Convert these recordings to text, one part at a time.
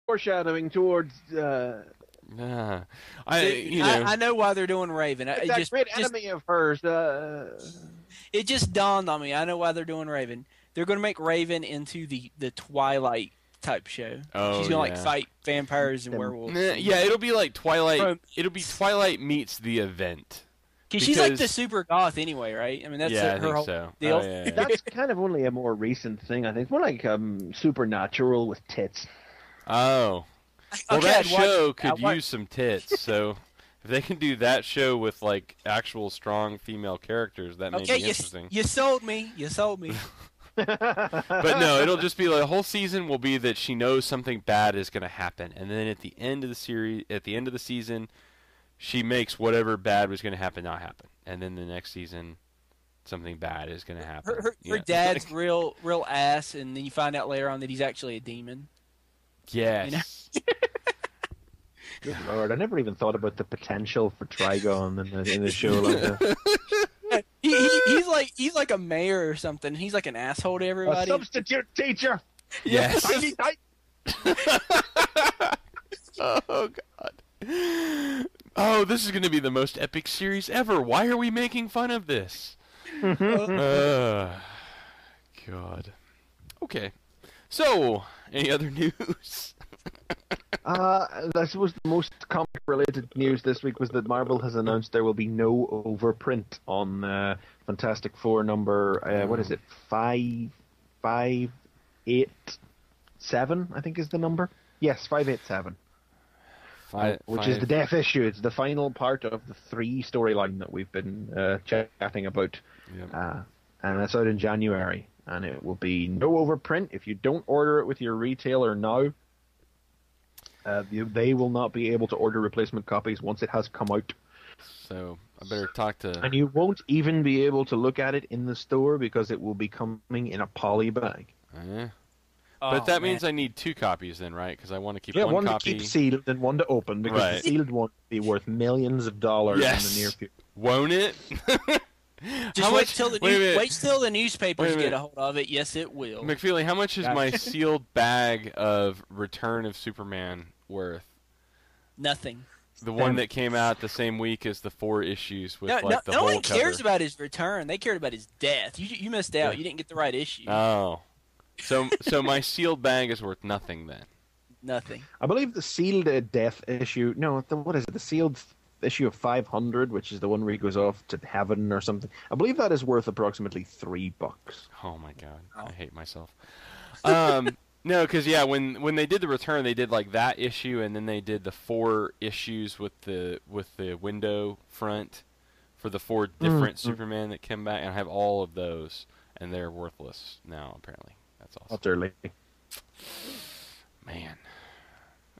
foreshadowing towards. I know why they're doing Raven. That great enemy of hers. It just dawned on me. I know why they're doing Raven. They're going to make Raven into the Twilight type show. Oh, she's going to fight vampires and werewolves. Yeah, it'll be like Twilight. It'll be Twilight meets the event. Because she's like the super goth anyway, right? I mean, that's her whole deal. Oh, yeah. That's kind of only a more recent thing, I think. It's more like Supernatural with tits. Oh. Well, that show could use some tits, so if they can do that show with like actual strong female characters, that may be interesting. You sold me. But no, it'll just be like the whole season will be that she knows something bad is going to happen, and then at the end of the season, she makes whatever bad was going to happen not happen, and then the next season, something bad is going to happen. Her dad's real ass, and then you find out later on that he's actually a demon. Yes. You know? Good Lord, I never even thought about the potential for Trigon in a show like that. He's like a mayor or something. He's like an asshole to everybody. A substitute teacher. Yes. Tiny tight. Oh God. Oh, this is going to be the most epic series ever. Why are we making fun of this? God. Okay. So, any other news? I suppose the most comic-related news this week was that Marvel has announced there will be no overprint on Fantastic Four number, what is it, 587, I think is the number? Yes, 587. Which is the death issue. It's the final part of the 3 storyline that we've been chatting about. Yep. And it's out in January. And it will be no overprint. If you don't order it with your retailer now, they will not be able to order replacement copies once it has come out. So I better talk to... And you won't even be able to look at it in the store because it will be coming in a poly bag. But that means I need 2 copies then, right? Because I want to keep one copy. One to keep sealed and one to open, because the sealed one will be worth millions of dollars in the near future. Won't it? Just wait till the newspapers get a hold of it. Yes, it will. McFeely, how much is my sealed bag of Return of Superman worth? Nothing. The one that came out the same week as the 4 issues with the whole cover. No one cares about his return. They cared about his death. You missed out. You didn't get the right issue. Oh. So my sealed bag is worth nothing then? Nothing. I believe the sealed death issue... No, what is it? The sealed issue of 500, which is the one where he goes off to heaven or something. I believe that is worth approximately $3. Oh my God. I hate myself. No, because when they did the return, they did like that issue, and then they did the 4 issues with the window front for the 4 different Superman that came back, and I have all of those, and they're worthless now apparently. That's awesome. Utterly. Man.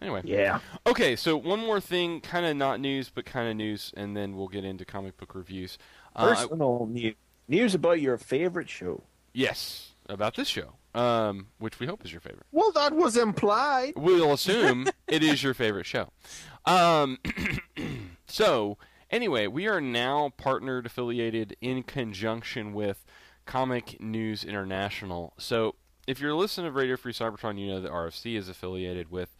Anyway. Yeah. Okay, so one more thing, kind of not news, but kind of news, and then we'll get into comic book reviews. Personal news about your favorite show. Yes, about this show, which we hope is your favorite. Well, that was implied. We'll assume it is your favorite show. So, anyway, we are now partnered, affiliated, in conjunction with Comic News International. So, if you're listening to Radio Free Cybertron, you know that RFC is affiliated with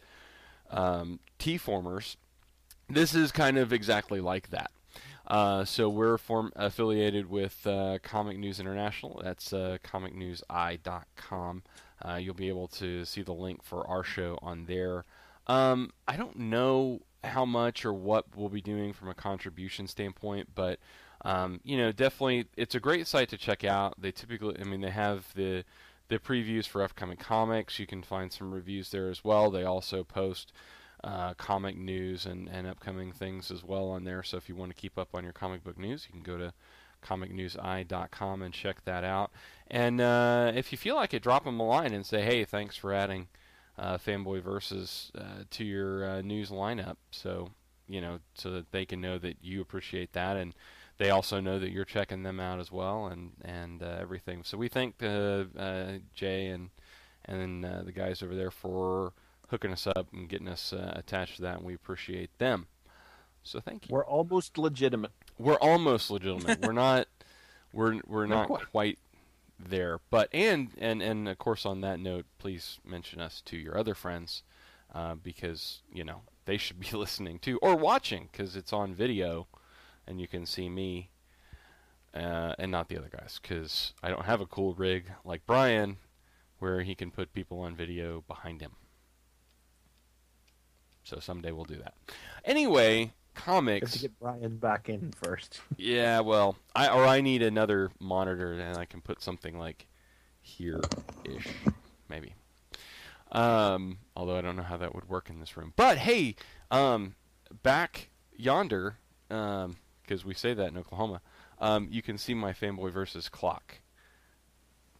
T-Formers. This is kind of exactly like that. So we're affiliated with Comic News International. That's comicnewsi.com. You'll be able to see the link for our show on there. I don't know how much or what we'll be doing from a contribution standpoint, but definitely it's a great site to check out. They typically, they have the previews for upcoming comics. You can find some reviews there as well. They also post comic news and upcoming things as well on there. So if you want to keep up on your comic book news, you can go to comicnewsi.com and check that out. And if you feel like it, drop them a line and say, hey, thanks for adding Fanboy Versus to your news lineup. So that they can know that you appreciate that, and they also know that you're checking them out as well, and everything. So we thank Jay and the guys over there for hooking us up and getting us attached to that, and we appreciate them. So thank you. We're almost legitimate. We're almost legitimate. We're not. We're not quite there. But and of course, on that note, please mention us to your other friends because they should be listening too or watching because it's on video, and you can see me and not the other guys because I don't have a cool rig like Brian, where he can put people on video behind him. So someday we'll do that. Anyway, comics. Have to get Brian back in first. Yeah, well, I need another monitor, and I can put something like here-ish, maybe. Although I don't know how that would work in this room. But hey, back yonder, because we say that in Oklahoma, you can see my Fanboy Versus clock,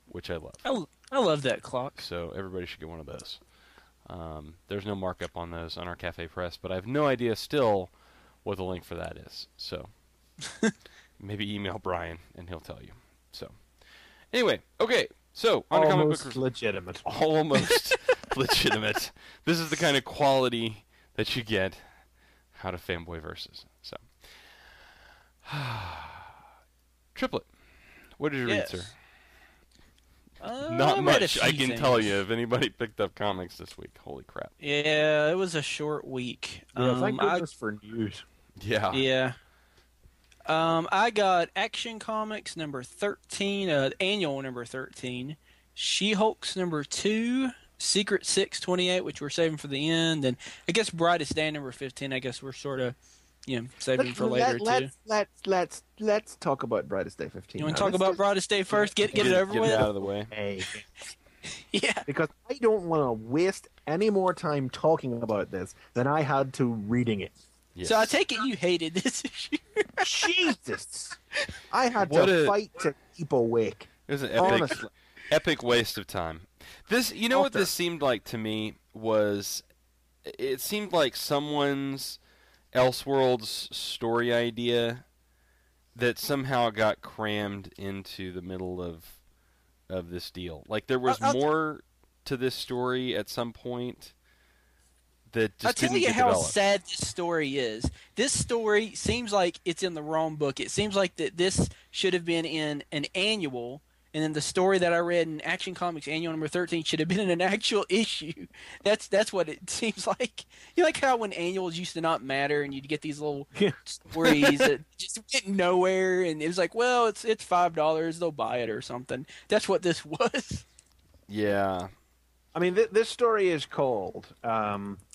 which I love. I love that clock. So everybody should get one of those. There's no markup on those on our Cafe Press, but I have no idea still what the link for that is. So maybe email Brian and he'll tell you. So anyway, okay. So on almost comic book legitimate. Almost legitimate. This is the kind of quality that you get out of Fanboy Versus. So Triplet, what did you read, sir? Not much, I can tell you, if anybody picked up comics this week. Holy crap. Yeah, it was a short week. Yeah, thank goodness for news. Yeah. Yeah. I got Action Comics number 13, annual number 13, She-Hulk's number 2, Secret 628, which we're saving for the end, and I guess Brightest Day number 15, I guess we're sort of saving for later, too. Let's talk about Brightest Day 15. You want to talk about Brightest Day first? Get it over with? Get it out of the way. Hey. Yeah. Because I don't want to waste any more time talking about this than I had to reading it. Yes. So I take it you hated this issue. Jesus! I had to fight to keep awake. It was an epic waste of time. This, what this seemed like to me was, it seemed like someone's Elseworlds story idea that somehow got crammed into the middle of this deal. Like there was more to this story at some point that just didn't get developed. I'll tell you how sad this story is. This story seems like it's in the wrong book. It seems like that this should have been in an annual, and then the story that I read in Action Comics annual number 13 should have been in an actual issue. That's what it seems like. You like how when annuals used to not matter and you'd get these little stories that just went nowhere, and it was like, well, it's $5, they'll buy it or something. That's what this was. Yeah. I mean, this story is called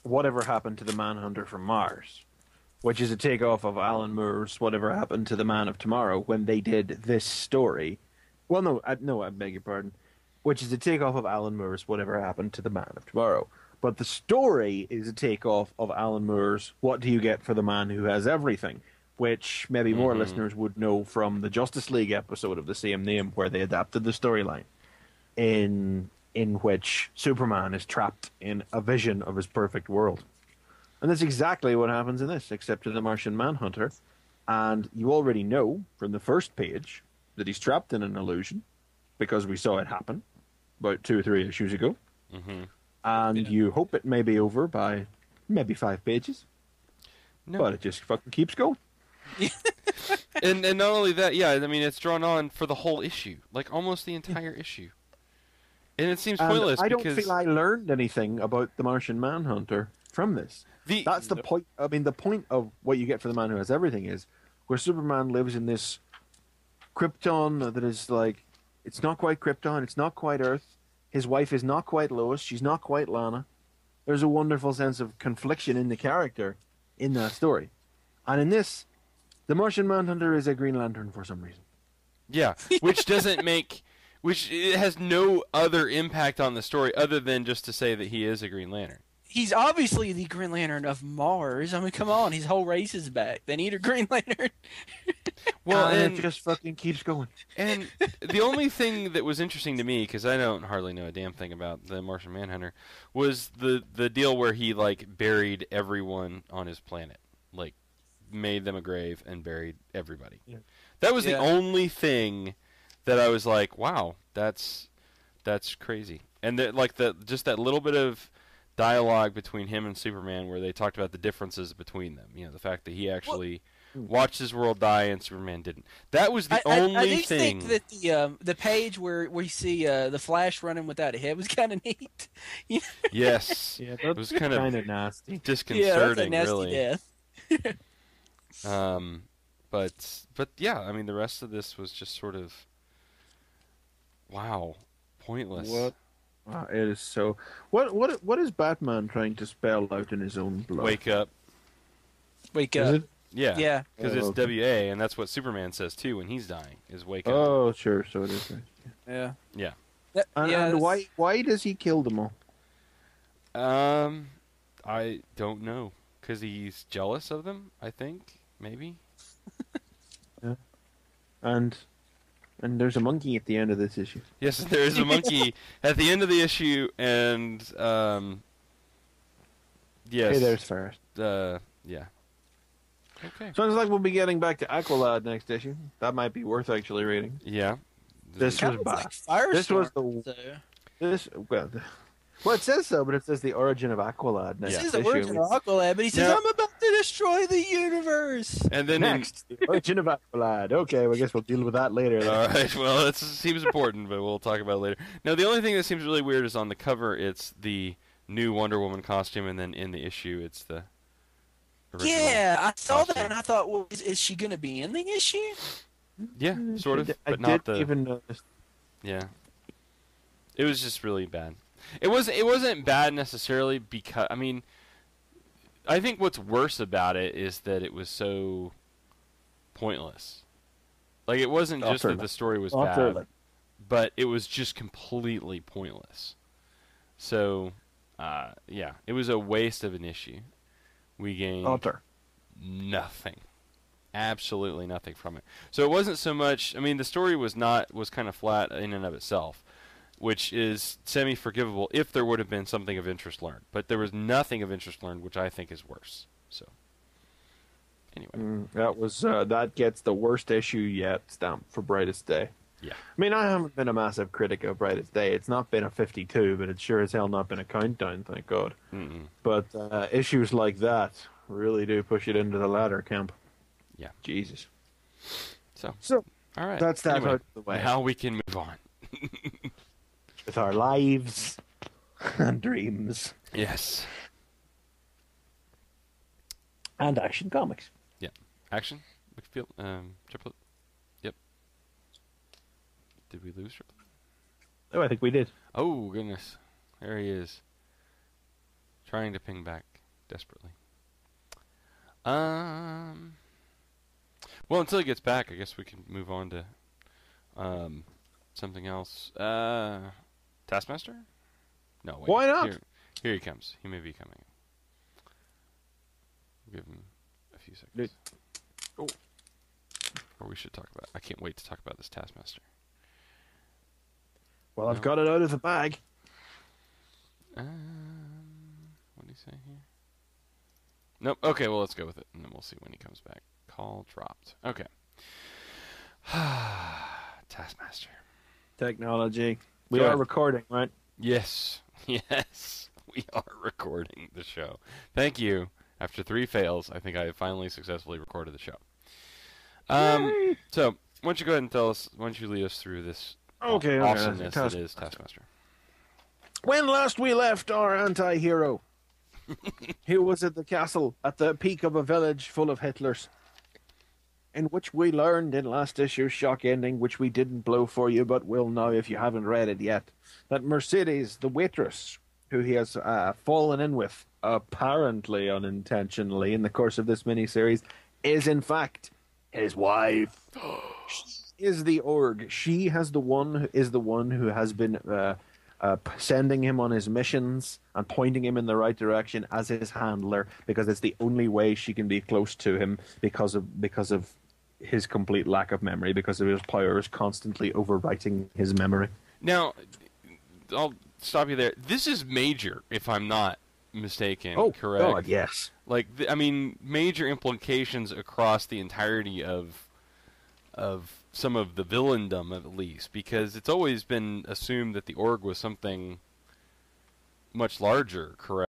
Whatever Happened to the Manhunter from Mars, which is a takeoff of Alan Moore's Whatever Happened to the Man of Tomorrow when they did this story. Well, no, I beg your pardon. Which is a takeoff of Alan Moore's Whatever Happened to the Man of Tomorrow. But the story is a takeoff of Alan Moore's What Do You Get for the Man Who Has Everything, which maybe more listeners would know from the Justice League episode of the same name where they adapted the storyline in which Superman is trapped in a vision of his perfect world. And that's exactly what happens in this, except to the Martian Manhunter. And you already know from the first page that he's trapped in an illusion, because we saw it happen about 2 or 3 issues ago. Mm-hmm. And you hope it may be over by maybe 5 pages. No. But it just fucking keeps going. and not only that, yeah, I mean, it's drawn on for the whole issue. Like, almost the entire issue. And it seems pointless I because don't feel I learned anything about the Martian Manhunter from this. That's the point. I mean, the point of what you get for the Man Who Has Everything is where Superman lives in this Krypton that is like, it's not quite Krypton, it's not quite Earth. His wife is not quite Lois, she's not quite Lana. There's a wonderful sense of confliction in the character in that story. And in this, the Martian Manhunter is a Green Lantern for some reason. Yeah, which doesn't make... Which it has no other impact on the story other than just to say that he is a Green Lantern. He's obviously the Green Lantern of Mars. I mean, come on, his whole race is back. They need a Green Lantern. Well, and it just fucking keeps going. And the only thing that was interesting to me, because I don't hardly know a damn thing about the Martian Manhunter, was the deal where he like buried everyone on his planet, like made them a grave and buried everybody. Yeah. That was the only thing that I was like, wow, that's crazy. And just that little bit of dialogue between him and Superman where they talked about the differences between them. You know, the fact that he actually watched his world die, and Superman didn't. That was the only thing. I think that the page where we see the Flash running without a head was kind of neat. Yes. Yeah, it was kind of nasty. disconcerting, yeah, that's a nasty really. death. But yeah, I mean, the rest of this was just sort of, wow, pointless. What? It is so. What is Batman trying to spell out in his own blood? Wake up. Wake Is up. it? Yeah. Yeah. Because it's WA, and that's what Superman says too when he's dying. Is wake up. Oh, sure. So it is. Right. Yeah. Yeah. And why does he kill them all? I don't know. Because he's jealous of them. I think maybe. Yeah. And there's a monkey at the end of this issue. Yes, there is a monkey at the end of the issue, and yes. Hey, there's first. Yeah. Okay. Sounds like we'll be getting back to Aqualad next issue. That might be worth actually reading. Yeah. This was bad. This was well, it says so, but it says the origin of Aqualad next This is issue. the origin of Aqualad, but he says, I'm about to destroy the universe. And then next, the origin of Aqualad. Okay, well, I guess we'll deal with that later. Then. All right. Well, it seems important, but we'll talk about it later. Now, the only thing that seems really weird is on the cover, it's the new Wonder Woman costume, and then in the issue, it's the original I saw costume. that, and I thought, well, is she going to be in the issue? Yeah, sort of, I but not the. even notice. Yeah. It was just really bad. It wasn't bad necessarily because I mean, I think what's worse about it is that it was so pointless. Like it wasn't just that the story was bad, but it was just completely pointless. So, yeah, it was a waste of an issue. We gained nothing. Absolutely nothing from it. So it wasn't so much. I mean, the story was kind of flat in and of itself, which is semi-forgivable if there would have been something of interest learned. But there was nothing of interest learned, which I think is worse. So, anyway, that gets the worst issue yet stamp for Brightest Day. Yeah. I mean, I haven't been a massive critic of Brightest Day. It's not been a 52, but it's sure as hell not been a countdown, thank God. But issues like that really do push it into the latter camp. Yeah. Jesus. So all right. That's that anyway, out of the way. Now we can move on. With our lives and dreams. Yes. And Action Comics. Yeah. Action? McField? Triplet? Yep. Did we lose Triplet? Oh, I think we did. Oh, goodness. There he is. Trying to ping back desperately. Well, until he gets back, I guess we can move on to something else. Taskmaster? No, wait. Why not? Here he comes. He may be coming. We'll give him a few seconds. Oh. Or we should talk about. I can't wait to talk about this Taskmaster. Well, I've got it out of the bag. What do you say here? Nope. Okay, well, let's go with it, and then we'll see when he comes back. Call dropped. Okay. Taskmaster. Technology. We are recording, right? Yes. Yes. We are recording the show. Thank you. After 3 fails, I think I have finally successfully recorded the show. So, why don't you go ahead and tell us, why don't you lead us through this awesomeness that is Taskmaster. When last we left our anti-hero, he was at the castle at the peak of a village full of Hitlers, in which we learned in last issue's shock ending, which we didn't blow for you, but will now if you haven't read it yet, that Mercedes, the waitress, who he has fallen in with, apparently unintentionally in the course of this miniseries, is in fact his wife. She is the org. She is the one who has been sending him on his missions and pointing him in the right direction as his handler, because it's the only way she can be close to him because of his complete lack of memory, because of his powers constantly overwriting his memory. Now, I'll stop you there. This is major, if I'm not mistaken. Oh, correct? God, yes. Like, I mean, major implications across the entirety of some of the villaindom, at least, because it's always been assumed that the org was something much larger, correct?